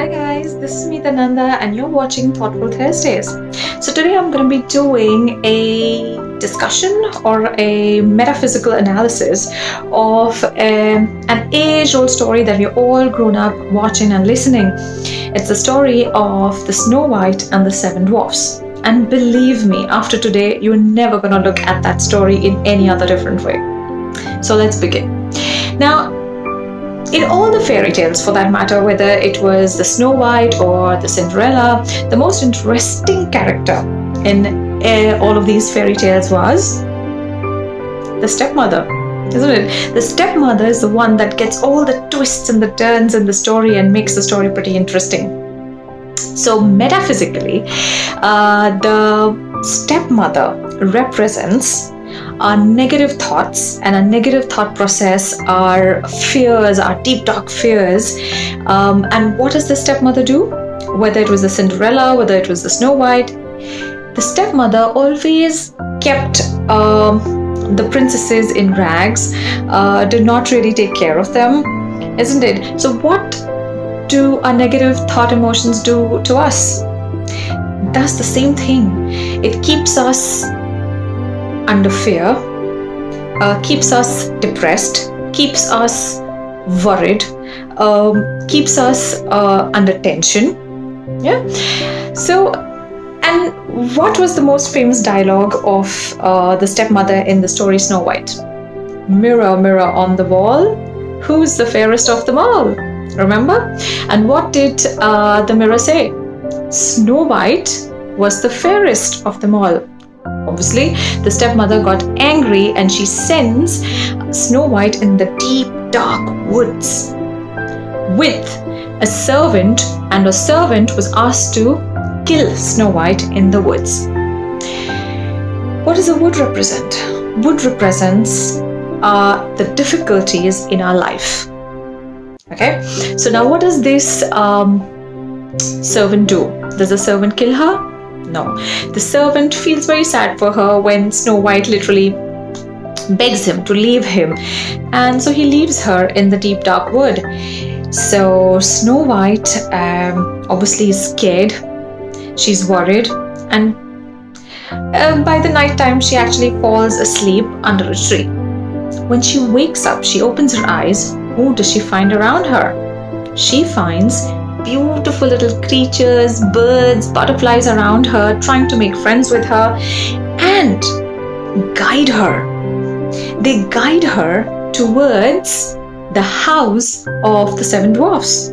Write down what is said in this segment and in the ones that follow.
Hi guys, this is Meeta Nanda and you're watching Thoughtful Thursdays. So today I'm going to be doing a discussion or a metaphysical analysis of an age-old story that we've all grown up watching and listening. It's the story of the Snow White and the Seven Dwarfs. And believe me, after today, you're never going to look at that story in any other different way. So let's begin. Now, in all the fairy tales, for that matter, whether it was the Snow White or the Cinderella, the most interesting character in all of these fairy tales was the stepmother, isn't it? The stepmother is the one that gets all the twists and the turns in the story and makes the story pretty interesting. So metaphysically, the stepmother represents our negative thoughts and our negative thought process, our fears, our deep dark fears. And what does the stepmother do? Whether it was the Cinderella, whether it was the Snow White, the stepmother always kept the princesses in rags, did not really take care of them, isn't it? So what do our negative thought emotions do to us? Does the same thing. It keeps us under fear, keeps us depressed, keeps us worried, keeps us under tension. Yeah. So, and what was the most famous dialogue of the stepmother in the story Snow White? Mirror, mirror on the wall, who's the fairest of them all? Remember? And what did the mirror say? Snow White was the fairest of them all. Obviously, the stepmother got angry and she sends Snow White in the deep, dark woods with a servant, and a servant was asked to kill Snow White in the woods. What does the wood represent? Wood represents the difficulties in our life. Okay, so now what does this servant do? Does the servant kill her? No. The servant feels very sad for her when Snow White literally begs him to leave him, and so he leaves her in the deep dark wood. So Snow White obviously is scared, she's worried, and by the night time she actually falls asleep under a tree. When she wakes up, she opens her eyes. Who does she find around her? She finds beautiful little creatures, birds, butterflies around her, trying to make friends with her and guide her. They guide her towards the house of the seven dwarfs.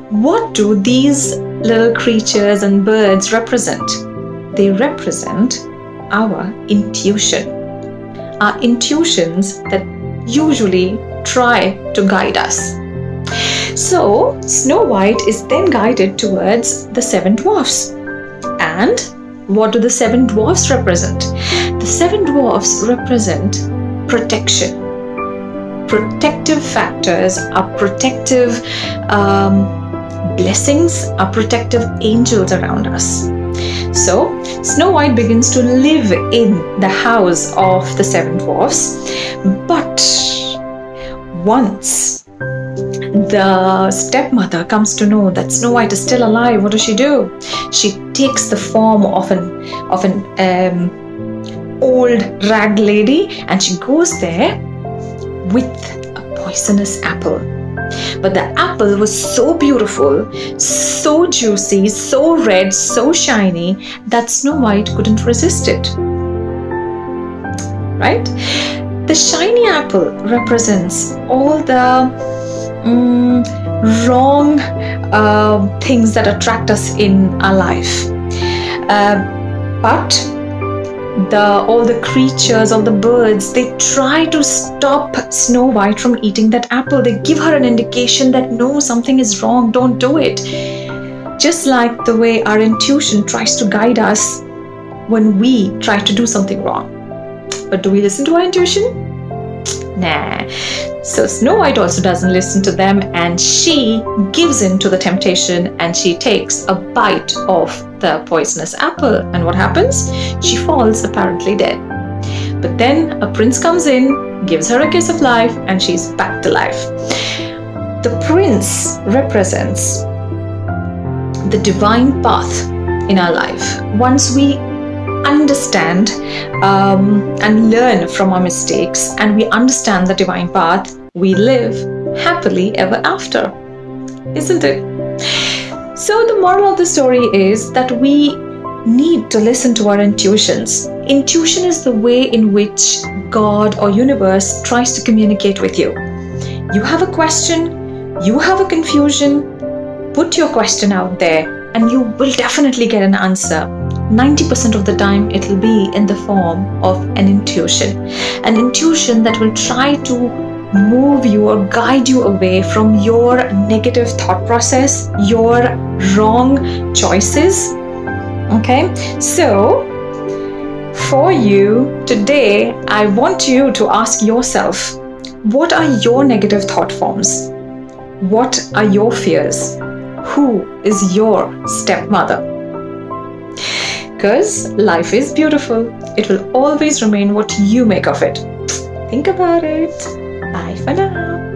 What do these little creatures and birds represent? They represent our intuition. Our intuitions that usually try to guide us. So Snow White is then guided towards the seven dwarfs. And what do the seven dwarfs represent? The seven dwarfs represent protection. Protective factors are protective blessings, are protective angels around us. So Snow White begins to live in the house of the seven dwarfs. But once the stepmother comes to know that Snow White is still alive, what does she do? She takes the form of an old rag lady, and she goes there with a poisonous apple. But the apple was so beautiful, so juicy, so red, so shiny that Snow White couldn't resist it. Right? The shiny apple represents all the wrong things that attract us in our life, but all the creatures, all the birds, they try to stop Snow White from eating that apple. They give her an indication that no, something is wrong, don't do it. Just like the way our intuition tries to guide us when we try to do something wrong. But do we listen to our intuition? Nah. So Snow White also doesn't listen to them, and she gives in to the temptation and she takes a bite of the poisonous apple. And what happens? She falls apparently dead. But then a prince comes in, gives her a kiss of life, and she's back to life. The prince represents the divine path in our life, once we understand and learn from our mistakes, and we understand the divine path, we live happily ever after, isn't it? So the moral of the story is that we need to listen to our intuitions. Intuition is the way in which God or universe tries to communicate with you. You have a question, you have a confusion, put your question out there and you will definitely get an answer. 90% of the time it will be in the form of an intuition that will try to move you or guide you away from your negative thought process, your wrong choices. Okay, so for you today, I want you to ask yourself, what are your negative thought forms? What are your fears? Who is your stepmother? Because life is beautiful. It will always remain what you make of it. Think about it. Bye for now.